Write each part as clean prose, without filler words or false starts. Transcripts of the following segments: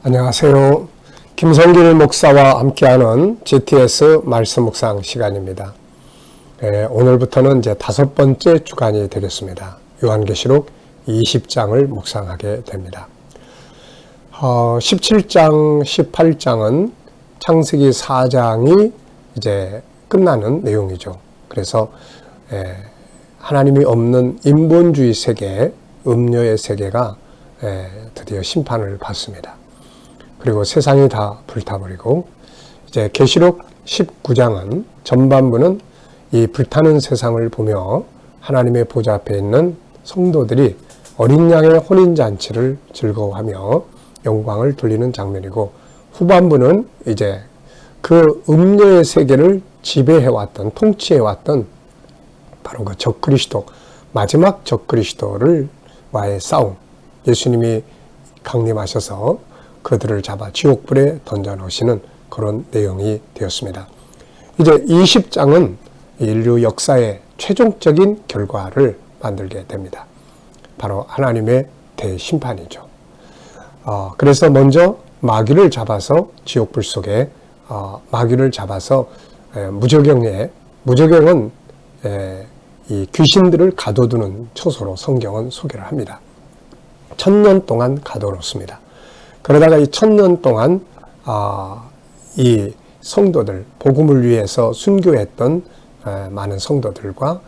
안녕하세요. 김성길 목사와 함께하는 GTS 말씀 묵상 시간입니다. 오늘부터는 이제 5번째 주간이 되겠습니다. 요한계시록 20장을 묵상하게 됩니다. 17장, 18장은 창세기 4장이 이제 끝나는 내용이죠. 그래서 하나님이 없는 인본주의 세계, 음료의 세계가 드디어 심판을 받습니다. 그리고 세상이 다 불타버리고, 이제 계시록 19장은 전반부는 이 불타는 세상을 보며 하나님의 보좌 앞에 있는 성도들이 어린 양의 혼인잔치를 즐거워하며 영광을 돌리는 장면이고, 후반부는 이제 그 음료의 세계를 지배해왔던, 통치해왔던 바로 그 적그리스도, 마지막 적그리스도를 와의 싸움, 예수님이 강림하셔서 그들을 잡아 지옥불에 던져놓으시는 그런 내용이 되었습니다. 이제 20장은 인류 역사의 최종적인 결과를 만들게 됩니다. 바로 하나님의 대심판이죠. 그래서 먼저 마귀를 잡아서 지옥불 속에 마귀를 잡아서 무저경은 이 귀신들을 가둬두는 처소로 성경은 소개를 합니다. 1000년 동안 가둬놓습니다. 그러다가 이 1000년 동안 이 성도들, 복음을 위해서 순교했던 많은 성도들과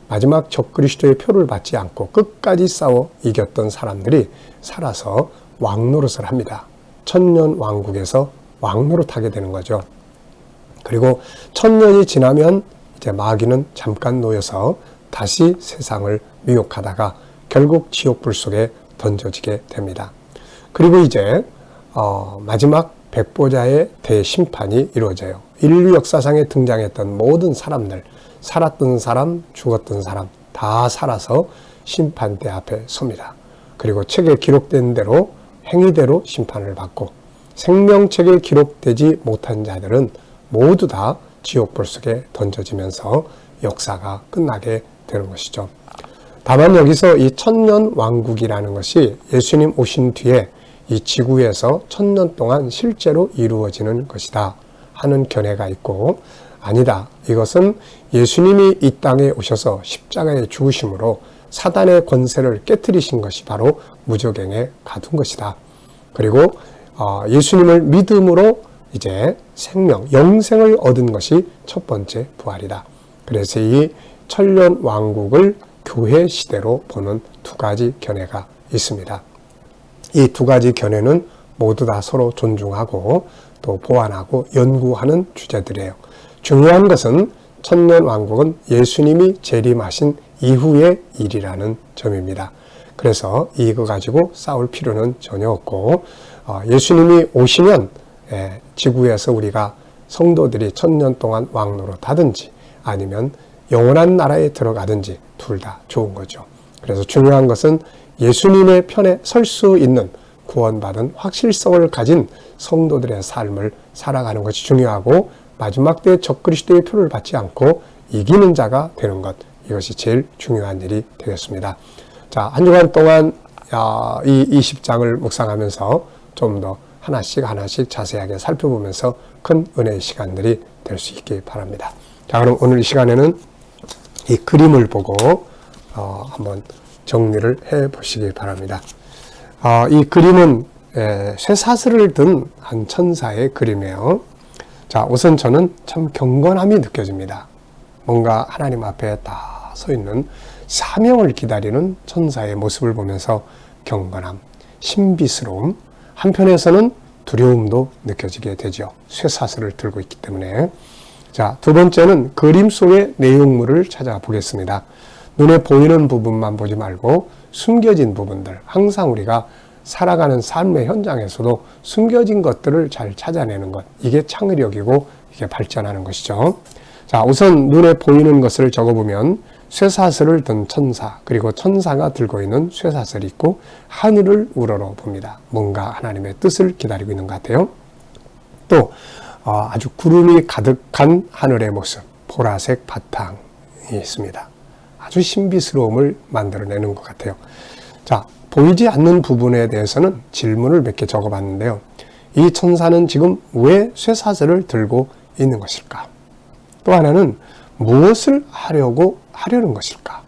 마지막 적그리스도의 표를 받지 않고 끝까지 싸워 이겼던 사람들이 살아서 왕노릇을 합니다. 1000년 왕국에서 왕노릇하게 되는 거죠. 그리고 1000년이 지나면 이제 마귀는 잠깐 놓여서 다시 세상을 미혹하다가 결국 지옥불 속에 던져지게 됩니다. 그리고 이제 마지막 백보자의 대심판이 이루어져요. 인류 역사상에 등장했던 모든 사람들, 살았던 사람, 죽었던 사람 다 살아서 심판대 앞에 섭니다. 그리고 책에 기록된 대로 행위대로 심판을 받고, 생명책에 기록되지 못한 자들은 모두 다 지옥불 속에 던져지면서 역사가 끝나게 되는 것이죠. 다만 여기서 이 1000년 왕국이라는 것이 예수님 오신 뒤에 이 지구에서 1000년 동안 실제로 이루어지는 것이다 하는 견해가 있고, 아니다, 이것은 예수님이 이 땅에 오셔서 십자가에 죽으심으로 사단의 권세를 깨뜨리신 것이 바로 무저갱에 가둔 것이다. 그리고 예수님을 믿음으로 이제 생명, 영생을 얻은 것이 첫 번째 부활이다. 그래서 이 천년 왕국을 교회 시대로 보는 두 가지 견해가 있습니다. 이 두 가지 견해는 모두 다 서로 존중하고 또 보완하고 연구하는 주제들이에요. 중요한 것은 천년 왕국은 예수님이 재림하신 이후의 일이라는 점입니다. 그래서 이거 가지고 싸울 필요는 전혀 없고, 예수님이 오시면 지구에서 우리가 성도들이 1000년 동안 왕노릇 하든지 아니면 영원한 나라에 들어가든지 둘 다 좋은 거죠. 그래서 중요한 것은 예수님의 편에 설 수 있는 구원받은 확실성을 가진 성도들의 삶을 살아가는 것이 중요하고, 마지막 때 적그리스도의 표를 받지 않고 이기는 자가 되는 것, 이것이 제일 중요한 일이 되겠습니다. 자, 한 주간 동안 이 20장을 묵상하면서 좀 더 하나씩 자세하게 살펴보면서 큰 은혜의 시간들이 될 수 있기 바랍니다. 자, 그럼 오늘 이 시간에는 이 그림을 보고 한번 정리를 해 보시기 바랍니다. 이 그림은 쇠사슬을 든 한 천사의 그림이에요. 자, 우선 저는 참 경건함이 느껴집니다. 뭔가 하나님 앞에 딱 서 있는 사명을 기다리는 천사의 모습을 보면서 경건함, 신비스러움, 한편에서는 두려움도 느껴지게 되죠. 쇠사슬을 들고 있기 때문에. 자, 두 번째는 그림 속의 내용물을 찾아보겠습니다. 눈에 보이는 부분만 보지 말고 숨겨진 부분들, 항상 우리가 살아가는 삶의 현장에서도 숨겨진 것들을 잘 찾아내는 것, 이게 창의력이고 이게 발전하는 것이죠. 자, 우선 눈에 보이는 것을 적어보면 쇠사슬을 든 천사, 그리고 천사가 들고 있는 쇠사슬이 있고 하늘을 우러러 봅니다. 뭔가 하나님의 뜻을 기다리고 있는 것 같아요. 또 아주 구름이 가득한 하늘의 모습, 보라색 바탕이 있습니다. 아주 신비스러움을 만들어내는 것 같아요. 자, 보이지 않는 부분에 대해서는 질문을 몇 개 적어봤는데요. 이 천사는 지금 왜 쇠사슬을 들고 있는 것일까? 또 하나는 무엇을 하려는 것일까?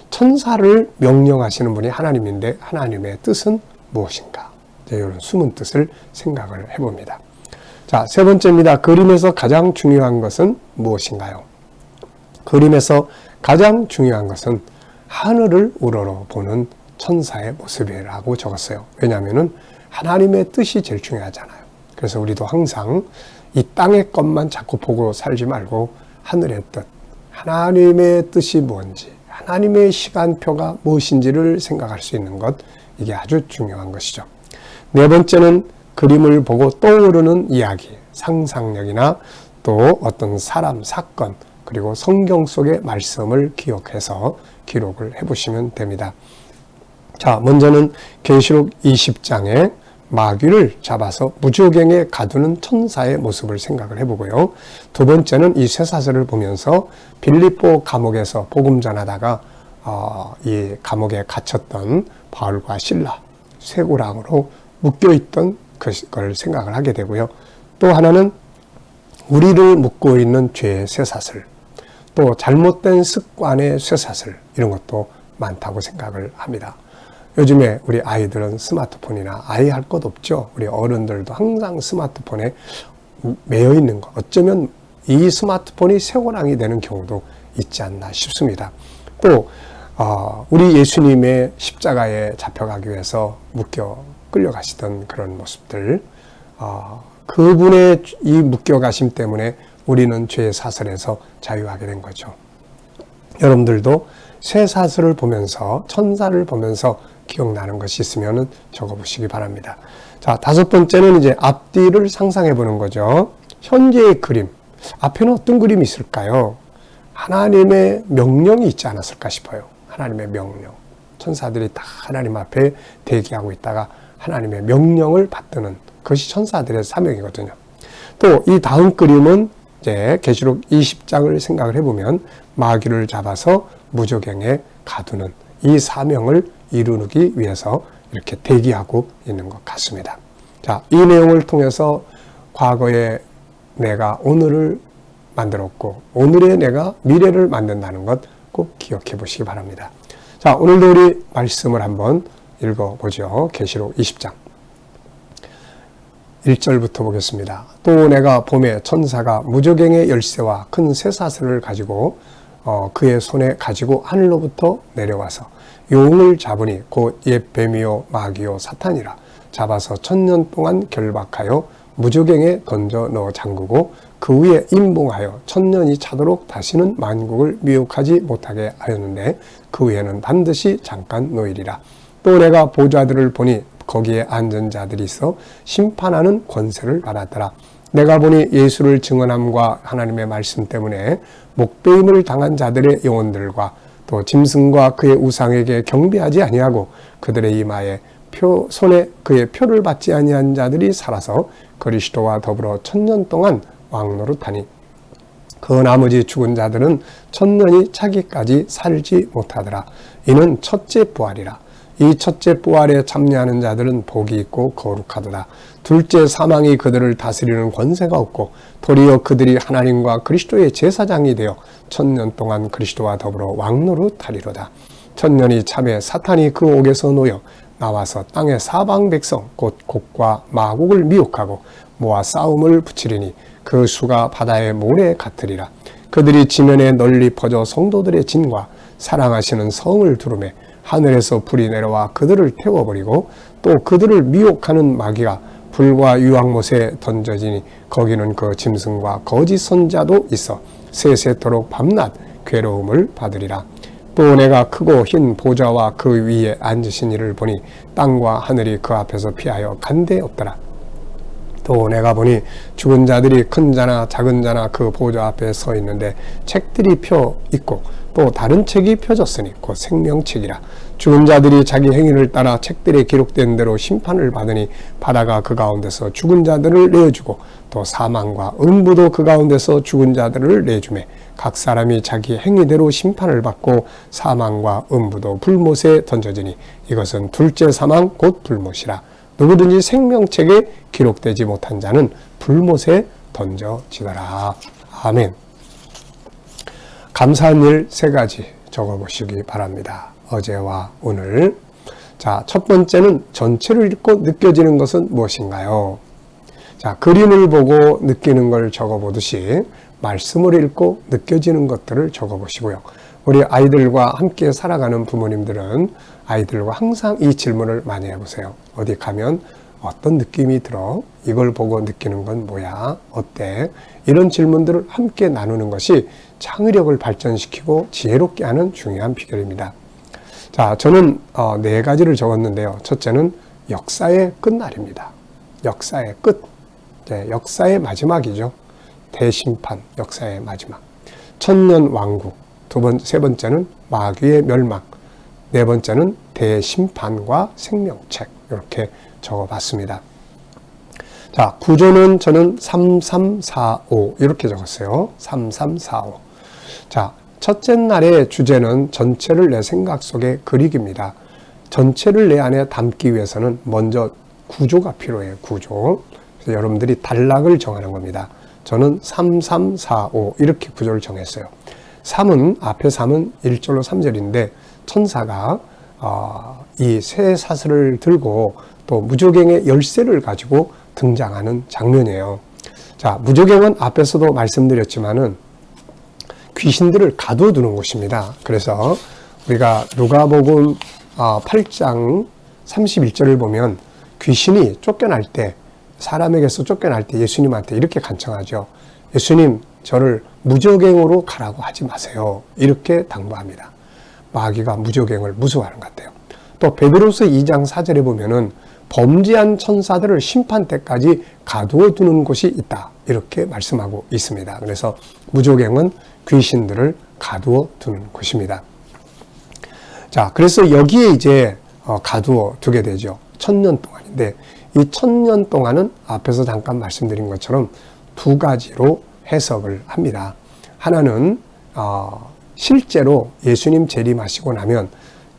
천사를 명령하시는 분이 하나님인데 하나님의 뜻은 무엇인가? 이런 숨은 뜻을 생각을 해봅니다. 자, 세 번째입니다. 그림에서 가장 중요한 것은 무엇인가요? 그림에서 가장 중요한 것은 하늘을 우러러보는 천사의 모습이라고 적었어요. 왜냐하면 하나님의 뜻이 제일 중요하잖아요. 그래서 우리도 항상 이 땅의 것만 자꾸 보고 살지 말고 하늘의 뜻, 하나님의 뜻이 뭔지, 하나님의 시간표가 무엇인지를 생각할 수 있는 것, 이게 아주 중요한 것이죠. 네 번째는 그림을 보고 떠오르는 이야기, 상상력이나 또 어떤 사람, 사건, 그리고 성경 속의 말씀을 기억해서 기록을 해보시면 됩니다. 자, 먼저는 계시록 20장에 마귀를 잡아서 무저갱에 가두는 천사의 모습을 생각을 해보고요. 두 번째는 이 쇠사슬을 보면서 빌립보 감옥에서 복음 전하다가 이 감옥에 갇혔던 바울과 실라, 쇠고랑으로 묶여있던 그걸 생각을 하게 되고요. 또 하나는 우리를 묶고 있는 죄의 쇠사슬, 또 잘못된 습관의 쇠사슬, 이런 것도 많다고 생각을 합니다. 요즘에 우리 아이들은 스마트폰이나 아예 할 것 없죠. 우리 어른들도 항상 스마트폰에 매여 있는 것. 어쩌면 이 스마트폰이 쇠고랑이 되는 경우도 있지 않나 싶습니다. 또 우리 예수님의 십자가에 잡혀가기 위해서 끌려가시던 그런 모습들, 그분의 이 묶여가심 때문에 우리는 죄의 사슬에서 자유하게 된 거죠. 여러분들도 쇠사슬을 보면서, 천사를 보면서 기억나는 것이 있으면 적어보시기 바랍니다. 자, 다섯 번째는 이제 앞뒤를 상상해 보는 거죠. 현재의 그림, 앞에는 어떤 그림이 있을까요? 하나님의 명령이 있지 않았을까 싶어요. 하나님의 명령. 천사들이 다 하나님 앞에 대기하고 있다가 하나님의 명령을 받드는 그것이 천사들의 사명이거든요. 또 이 다음 그림은 이제 계시록 20장을 생각을 해보면 마귀를 잡아서 무저갱에 가두는 이 사명을 이루기 위해서 이렇게 대기하고 있는 것 같습니다. 자, 이 내용을 통해서 과거에 내가 오늘을 만들었고 오늘의 내가 미래를 만든다는 것 꼭 기억해 보시기 바랍니다. 자, 오늘도 우리 말씀을 한번 읽어보죠. 계시록 20장 1절부터 보겠습니다. 또 내가 봄에 천사가 무저갱의 열쇠와 큰 쇠사슬을 가지고 그의 손에 가지고 하늘로부터 내려와서 용을 잡으니 곧 옛 뱀이요 마귀요 사탄이라 잡아서 1000년 동안 결박하여 무저갱에 던져 넣어 잠그고 그 위에 임봉하여 1000년이 차도록 다시는 만국을 미혹하지 못하게 하였는데 그 위에는 반드시 잠깐 놓이리라. 또 내가 보좌들을 보니 거기에 앉은 자들이 있어 심판하는 권세를 받았더라. 내가 보니 예수를 증언함과 하나님의 말씀 때문에 목베임을 당한 자들의 영혼들과 또 짐승과 그의 우상에게 경배하지 아니하고 그들의 이마에 손에 그의 표를 받지 아니한 자들이 살아서 그리스도와 더불어 1000년 동안 왕노릇하니 그 나머지 죽은 자들은 1000년이 차기까지 살지 못하더라. 이는 첫째 부활이라. 이 첫째 부활에 참여하는 자들은 복이 있고 거룩하도다. 둘째 사망이 그들을 다스리는 권세가 없고 도리어 그들이 하나님과 그리스도의 제사장이 되어 1000년 동안 그리스도와 더불어 왕노릇하리로다. 1000년이 참에 사탄이 그 옥에서 놓여 나와서 땅의 사방 백성 곧 곡과 마곡을 미혹하고 모아 싸움을 붙이리니 그 수가 바다의 모래 같으리라. 그들이 지면에 널리 퍼져 성도들의 진과 사랑하시는 성을 두르매 하늘에서 불이 내려와 그들을 태워버리고 또 그들을 미혹하는 마귀가 불과 유황못에 던져지니 거기는 그 짐승과 거짓 선자도 있어 세세토록 밤낮 괴로움을 받으리라. 또 내가 크고 흰 보좌와 그 위에 앉으신 이를 보니 땅과 하늘이 그 앞에서 피하여 간데 없더라. 또 내가 보니 죽은 자들이 큰 자나 작은 자나 그 보좌 앞에 서 있는데 책들이 펴 있고 또 다른 책이 펴졌으니 곧 생명책이라. 죽은 자들이 자기 행위를 따라 책들에 기록된 대로 심판을 받으니 바다가 그 가운데서 죽은 자들을 내어주고 또 사망과 음부도 그 가운데서 죽은 자들을 내주매 각 사람이 자기 행위대로 심판을 받고 사망과 음부도 불못에 던져지니 이것은 둘째 사망 곧 불못이라. 누구든지 생명책에 기록되지 못한 자는 불못에 던져지더라. 아멘. 감사한 일 3가지 적어보시기 바랍니다. 어제와 오늘. 자, 첫 번째는 전체를 읽고 느껴지는 것은 무엇인가요? 자, 그림을 보고 느끼는 걸 적어보듯이 말씀을 읽고 느껴지는 것들을 적어보시고요. 우리 아이들과 함께 살아가는 부모님들은 아이들과 항상 이 질문을 많이 해보세요. 어디 가면 어떤 느낌이 들어? 이걸 보고 느끼는 건 뭐야? 어때? 이런 질문들을 함께 나누는 것이 창의력을 발전시키고 지혜롭게 하는 중요한 비결입니다. 자, 저는 4가지를 적었는데요. 첫째는 역사의 끝날입니다. 역사의 끝. 역사의 마지막이죠. 대심판, 역사의 마지막. 천년왕국. 세 번째는 마귀의 멸망. 4번째는 대심판과 생명책. 이렇게 적어봤습니다. 자, 구조는 저는 3345 이렇게 적었어요. 3345. 자, 첫째 날의 주제는 전체를 내 생각 속에 그리기입니다. 전체를 내 안에 담기 위해서는 먼저 구조가 필요해요. 구조. 그래서 여러분들이 단락을 정하는 겁니다. 저는 3345 이렇게 구조를 정했어요. 3은 앞에 3은 1절로 3절인데 천사가 이 새 사슬을 들고 또 무저갱의 열쇠를 가지고 등장하는 장면이에요. 자, 무저갱은 앞에서도 말씀드렸지만은 귀신들을 가둬두는 곳입니다. 그래서 우리가 누가복음 8장 31절을 보면 귀신이 쫓겨날 때, 사람에게서 쫓겨날 때 예수님한테 이렇게 간청하죠. 예수님, 저를 무저갱으로 가라고 하지 마세요. 이렇게 당부합니다. 마귀가 무저갱을 무서워하는 것 같아요. 또 베드로서 2장 4절에 보면은 범죄한 천사들을 심판 때까지 가두어 두는 곳이 있다. 이렇게 말씀하고 있습니다. 그래서 무저갱은 귀신들을 가두어 두는 곳입니다. 자, 그래서 여기에 이제 가두어 두게 되죠. 1000년 동안인데 이 1000년 동안은 앞에서 잠깐 말씀드린 것처럼 2가지로 해석을 합니다. 하나는 실제로 예수님 재림하시고 나면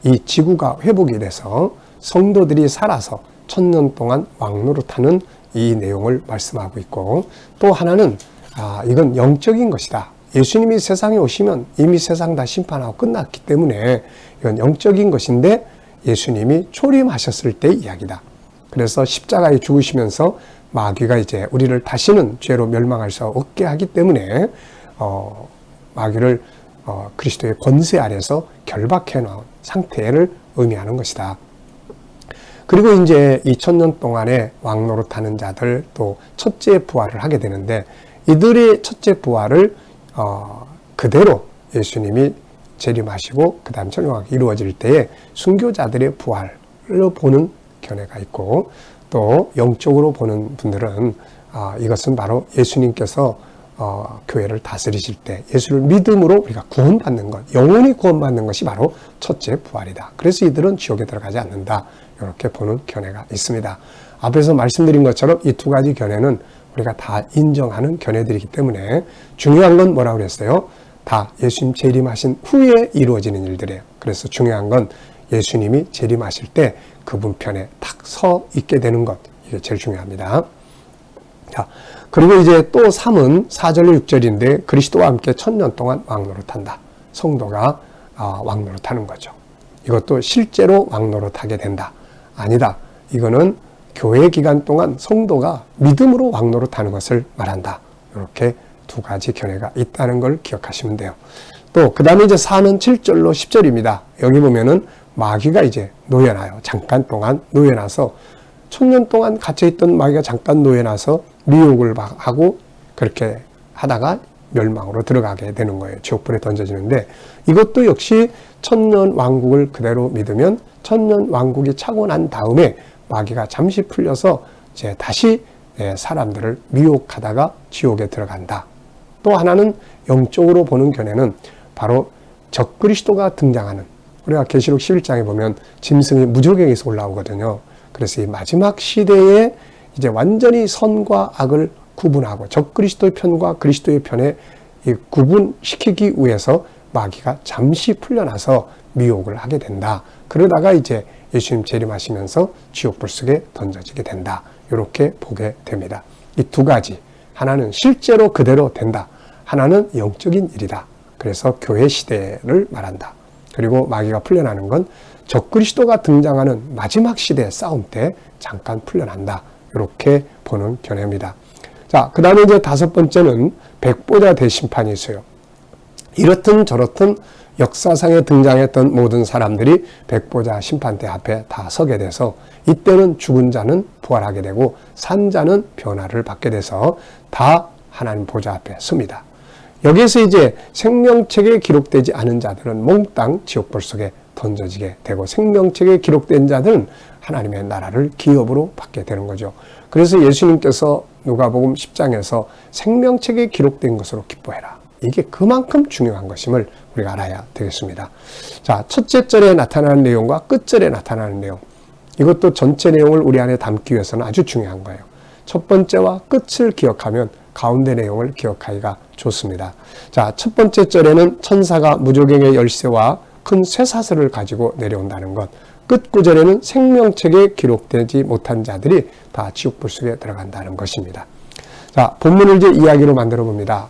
이 지구가 회복이 돼서 성도들이 살아서 1000년 동안 왕노릇하는 이 내용을 말씀하고 있고, 또 하나는 이건 영적인 것이다. 예수님이 세상에 오시면 이미 세상 다 심판하고 끝났기 때문에 이건 영적인 것인데 예수님이 초림하셨을 때 이야기다. 그래서 십자가에 죽으시면서 마귀가 이제 우리를 다시는 죄로 멸망할 수 없게 하기 때문에 마귀를 그리스도의 권세 아래서 결박해 놓은 상태를 의미하는 것이다. 그리고 이제 2000년 동안에 왕노릇하는 자들, 또 첫째 부활을 하게 되는데 이들의 첫째 부활을 그대로 예수님이 재림하시고 그 다음 천년왕국이 이루어질 때에 순교자들의 부활로 보는 견해가 있고, 또 영적으로 보는 분들은 이것은 바로 예수님께서 교회를 다스리실 때 예수를 믿음으로 우리가 구원받는 것, 영원히 구원받는 것이 바로 첫째 부활이다. 그래서 이들은 지옥에 들어가지 않는다. 이렇게 보는 견해가 있습니다. 앞에서 말씀드린 것처럼 이 2가지 견해는 우리가 다 인정하는 견해들이기 때문에 중요한 건 뭐라고 그랬어요? 다 예수님 재림하신 후에 이루어지는 일들이에요. 그래서 중요한 건 예수님이 재림하실 때 그분 편에 탁 서 있게 되는 것, 이게 제일 중요합니다. 자, 그리고 이제 또 3은 4절 6절인데 그리스도와 함께 1000년 동안 왕노릇한다. 성도가 왕노릇하는 거죠. 이것도 실제로 왕노릇하게 된다. 아니다. 이거는 교회 기간 동안 성도가 믿음으로 왕노릇하는 것을 말한다. 이렇게 2가지 견해가 있다는 걸 기억하시면 돼요. 또 그 다음에 이제 4는 7절로 10절입니다. 여기 보면은 마귀가 이제 놓여놔요. 잠깐 동안 놓여놔서 1000년 동안 갇혀있던 마귀가 잠깐 놓여놔서 미혹을 하고 그렇게 하다가 멸망으로 들어가게 되는 거예요. 지옥불에 던져지는데 이것도 역시 1000년 왕국을 그대로 믿으면 1000년 왕국이 차고 난 다음에 마귀가 잠시 풀려서 이제 다시 사람들을 미혹하다가 지옥에 들어간다. 또 하나는 영적으로 보는 견해는 바로 적그리스도가 등장하는, 우리가 계시록 11장에 보면 짐승이 무저갱에서 올라오거든요. 그래서 이 마지막 시대에 이제 완전히 선과 악을 구분하고 적그리스도의 편과 그리스도의 편에 구분시키기 위해서 마귀가 잠시 풀려나서 미혹을 하게 된다. 그러다가 이제 예수님 재림하시면서 지옥불 속에 던져지게 된다. 이렇게 보게 됩니다. 이 두 가지, 하나는 실제로 그대로 된다. 하나는 영적인 일이다. 그래서 교회 시대를 말한다. 그리고 마귀가 풀려나는 건 적그리스도가 등장하는 마지막 시대의 싸움 때 잠깐 풀려난다. 이렇게 보는 견해입니다. 자, 그 다음에 이제 다섯 번째는 백보자 대심판이 있어요. 이렇든 저렇든 역사상에 등장했던 모든 사람들이 백보자 심판대 앞에 다 서게 돼서 이때는 죽은 자는 부활하게 되고 산 자는 변화를 받게 돼서 다 하나님 보좌 앞에 섭니다. 여기에서 이제 생명책에 기록되지 않은 자들은 몽땅 지옥불 속에 던져지게 되고 생명책에 기록된 자들은 하나님의 나라를 기업으로 받게 되는 거죠. 그래서 예수님께서 누가복음 10장에서 생명책에 기록된 것으로 기뻐해라. 이게 그만큼 중요한 것임을 우리가 알아야 되겠습니다. 자, 첫째 절에 나타나는 내용과 끝절에 나타나는 내용. 이것도 전체 내용을 우리 안에 담기 위해서는 아주 중요한 거예요. 첫 번째와 끝을 기억하면 가운데 내용을 기억하기가 좋습니다. 자, 첫 번째 절에는 천사가 무저갱의 열쇠와 큰 쇠사슬을 가지고 내려온다는 것. 끝 구절에는 생명책에 기록되지 못한 자들이 다 지옥불 속에 들어간다는 것입니다. 자, 본문을 이제 이야기로 만들어 봅니다.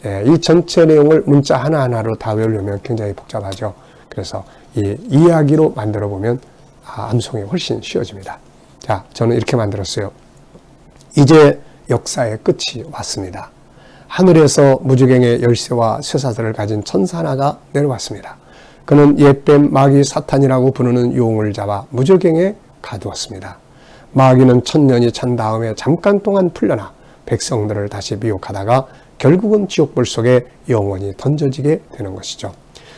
이 전체 내용을 문자 하나하나로 다 외우려면 굉장히 복잡하죠. 그래서 이 이야기로 만들어 보면 암송이 훨씬 쉬워집니다. 자, 저는 이렇게 만들었어요. 이제 역사의 끝이 왔습니다. 하늘에서 무저갱의 열쇠와 쇠사슬을 가진 천사 하나가 내려왔습니다. 그는 옛뱀 마귀 사탄이라고 부르는 용을 잡아 무저갱에 가두었습니다. 마귀는 1000년이 찬 다음에 잠깐 동안 풀려나 백성들을 다시 미혹하다가 결국은 지옥불 속에 영원히 던져지게 되는 것이죠.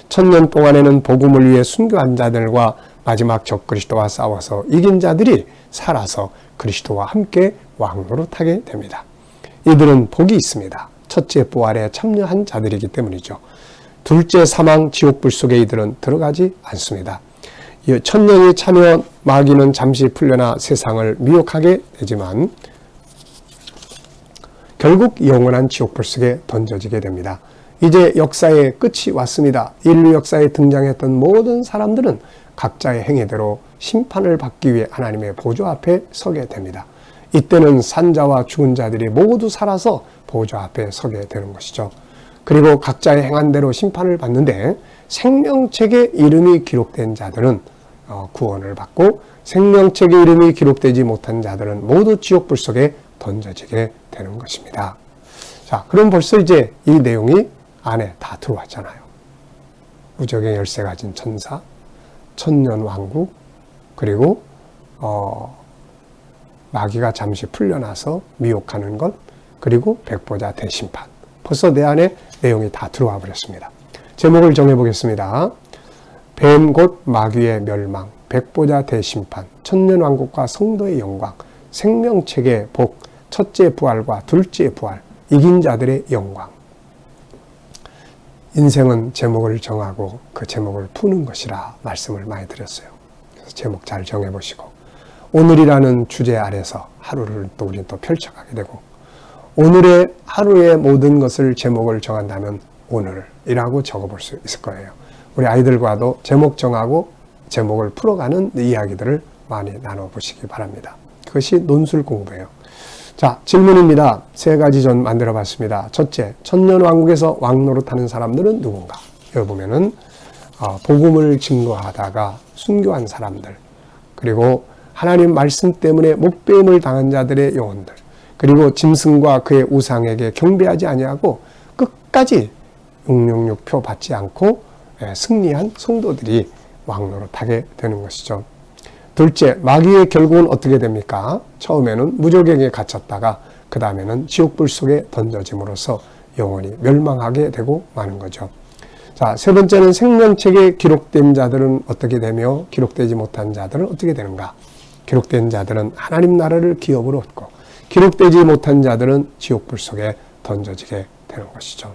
1000년 동안에는 복음을 위해 순교한 자들과 마지막 적 그리스도와 싸워서 이긴 자들이 살아서 그리스도와 함께 왕노릇하게 됩니다. 이들은 복이 있습니다. 첫째 부활에 참여한 자들이기 때문이죠. 둘째 사망 지옥불 속에 이들은 들어가지 않습니다. 1000년이 차면 마귀는 잠시 풀려나 세상을 미혹하게 되지만 결국 영원한 지옥불 속에 던져지게 됩니다. 이제 역사의 끝이 왔습니다. 인류 역사에 등장했던 모든 사람들은 각자의 행위대로 심판을 받기 위해 하나님의 보좌 앞에 서게 됩니다. 이때는 산자와 죽은 자들이 모두 살아서 보좌 앞에 서게 되는 것이죠. 그리고 각자의 행한 대로 심판을 받는데 생명책에 이름이 기록된 자들은 구원을 받고 생명책에 이름이 기록되지 못한 자들은 모두 지옥불 속에 던져지게 되는 것입니다. 자, 그럼 벌써 이제 이 내용이 안에 다 들어왔잖아요. 무적의 열쇠 가진 천사, 천년 왕국, 그리고 마귀가 잠시 풀려나서 미혹하는 것, 그리고 백보자 대심판. 벌써 내 안에 내용이 다 들어와 버렸습니다. 제목을 정해보겠습니다. 뱀 곧 마귀의 멸망, 백보자 대심판, 천년왕국과 성도의 영광, 생명책의 복, 첫째 부활과 둘째 부활, 이긴 자들의 영광. 인생은 제목을 정하고 그 제목을 푸는 것이라 말씀을 많이 드렸어요. 그래서 제목 잘 정해보시고 오늘이라는 주제 아래서 하루를 또 우리는 또 펼쳐가게 되고 오늘의 하루의 모든 것을 제목을 정한다면 오늘이라고 적어볼 수 있을 거예요. 우리 아이들과도 제목 정하고 제목을 풀어가는 이야기들을 많이 나눠보시기 바랍니다. 그것이 논술 공부예요. 자, 질문입니다. 세 가지 전 만들어 봤습니다. 첫째, 천년왕국에서 왕노릇하는 사람들은 누군가? 여기 보면은 복음을 증거하다가 순교한 사람들, 그리고 하나님 말씀 때문에 목배임을 당한 자들의 영혼들, 그리고 짐승과 그의 우상에게 경배하지 아니하고 끝까지 666표 받지 않고 승리한 성도들이 왕노릇하게 되는 것이죠. 둘째, 마귀의 결국은 어떻게 됩니까? 처음에는 무저갱에 갇혔다가 그 다음에는 지옥불 속에 던져짐으로써 영원히 멸망하게 되고 마는 거죠. 자, 세 번째는 생명책에 기록된 자들은 어떻게 되며 기록되지 못한 자들은 어떻게 되는가? 기록된 자들은 하나님 나라를 기업으로 얻고 기록되지 못한 자들은 지옥불 속에 던져지게 되는 것이죠.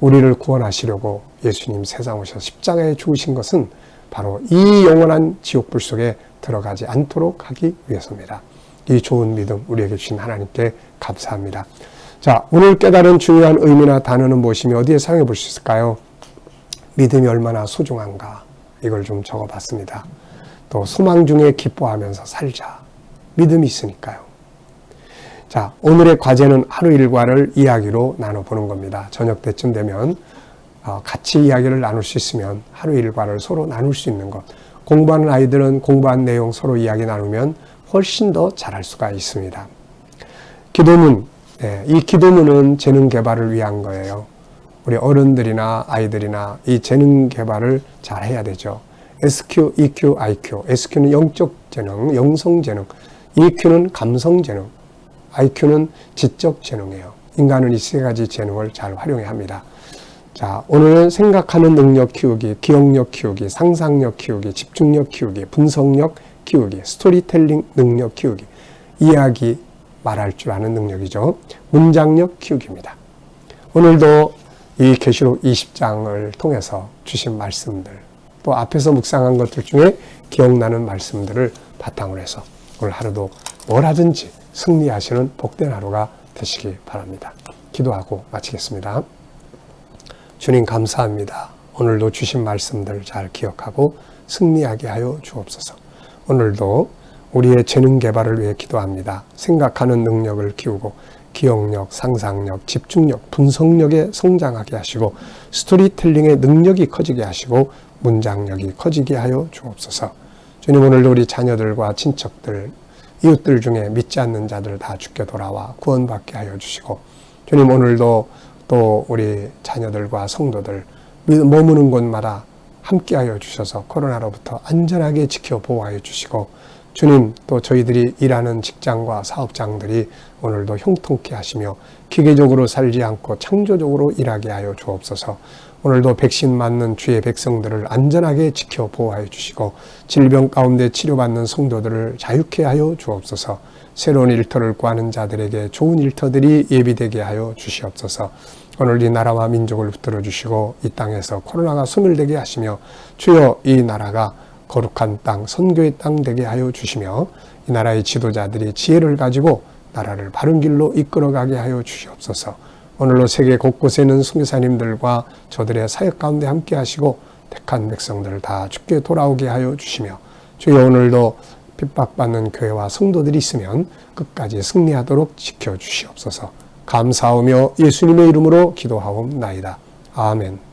우리를 구원하시려고 예수님 세상 오셔서 십자가에 죽으신 것은 바로 이 영원한 지옥불 속에 들어가지 않도록 하기 위해서입니다. 이 좋은 믿음 우리에게 주신 하나님께 감사합니다. 자, 오늘 깨달은 중요한 의미나 단어는 무엇이며 어디에 사용해 볼 수 있을까요? 믿음이 얼마나 소중한가 이걸 좀 적어봤습니다. 또 소망 중에 기뻐하면서 살자. 믿음이 있으니까요. 자, 오늘의 과제는 하루 일과를 이야기로 나눠보는 겁니다. 저녁 때쯤 되면 같이 이야기를 나눌 수 있으면 하루 일과를 서로 나눌 수 있는 것. 공부하는 아이들은 공부한 내용 서로 이야기 나누면 훨씬 더 잘할 수가 있습니다. 기도문, 이 기도문은 재능 개발을 위한 거예요. 우리 어른들이나 아이들이나 이 재능 개발을 잘 해야 되죠. SQ, EQ, IQ. SQ는 영적 재능, 영성 재능. EQ는 감성 재능. IQ는 지적 재능이에요. 인간은 이 세 가지 재능을 잘 활용해야 합니다. 자, 오늘은 생각하는 능력 키우기, 기억력 키우기, 상상력 키우기, 집중력 키우기, 분석력 키우기, 스토리텔링 능력 키우기, 이야기 말할 줄 아는 능력이죠. 문장력 키우기입니다. 오늘도 이 계시록 20장을 통해서 주신 말씀들, 또 앞에서 묵상한 것들 중에 기억나는 말씀들을 바탕으로 해서 오늘 하루도 뭘 하든지 승리하시는 복된 하루가 되시기 바랍니다. 기도하고 마치겠습니다. 주님 감사합니다. 오늘도 주신 말씀들 잘 기억하고 승리하게 하여 주옵소서. 오늘도 우리의 재능 개발을 위해 기도합니다. 생각하는 능력을 키우고 기억력, 상상력, 집중력, 분석력에 성장하게 하시고 스토리텔링의 능력이 커지게 하시고 문장력이 커지게 하여 주옵소서. 주님 오늘도 우리 자녀들과 친척들, 이웃들 중에 믿지 않는 자들 다 주께 돌아와 구원받게 하여 주시고 주님 오늘도 또 우리 자녀들과 성도들 머무는 곳마다 함께하여 주셔서 코로나로부터 안전하게 지켜 보호하여 주시고 주님 또 저희들이 일하는 직장과 사업장들이 오늘도 형통케 하시며 기계적으로 살지 않고 창조적으로 일하게 하여 주옵소서. 오늘도 백신 맞는 주의 백성들을 안전하게 지켜 보호하여 주시고 질병 가운데 치료받는 성도들을 자유케 하여 주옵소서. 새로운 일터를 구하는 자들에게 좋은 일터들이 예비되게 하여 주시옵소서. 오늘 이 나라와 민족을 붙들어 주시고 이 땅에서 코로나가 소멸되게 하시며 주여 이 나라가 거룩한 땅, 선교의 땅 되게 하여 주시며 이 나라의 지도자들이 지혜를 가지고 나라를 바른 길로 이끌어가게 하여 주시옵소서. 오늘로 세계 곳곳에 있는 선교사님들과 저들의 사역 가운데 함께 하시고 택한 백성들을 다 주께 돌아오게 하여 주시며 주여 오늘도 핍박받는 교회와 성도들이 있으면 끝까지 승리하도록 지켜주시옵소서. 감사하며 예수님의 이름으로 기도하옵나이다. 아멘.